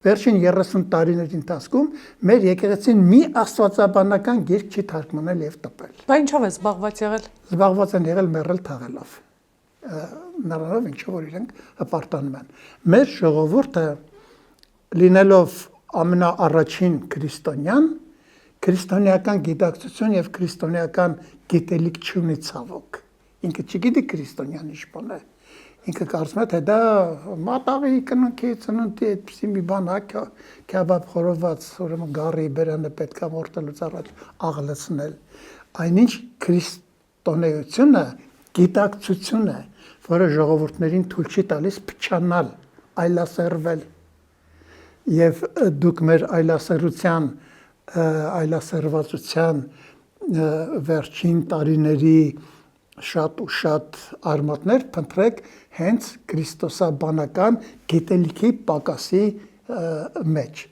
Վերջին 30 տարիների ընթացքում մեր եկեղեցին մի աստվածաբանական գիրք չի թարգմանել եւ տպել։ Բա ինչով է զբաղված եղել։ Զբաղված են եղել մեռել թաղելով։ Նրանով ինչով որ իրենք հպարտանում են։ Մեր ժողովուրդը լինելով ամենաառաջին քրիստոնյան, քրիստոնեական գիտակցություն եւ քրիստոնեական գիտելիք չունի ցավոք։ Ինքը չգիտի քրիստոնյան ինչ բան է։ Ինքը կարծում է, թե դա մատաղի կնունքի ծնունդի այդպիսի մի բան է, քյաբաբ խորոված, ուրեմն գարի բերանը պետք է մորտելուց առաջ աղլեցնել։ Այնինչ քրիստոնեությունը գիտակցություն է, որը ժողովուրդներին թույլ չի տալիս փչանալ, այլասերվել։ Եվ դուք մեր այլասերվածության վերջին տարիների շատ ու շատ արմատներ փնտրեք հենց քրիստոսաբանական գիտելիքի պակասի մեջ։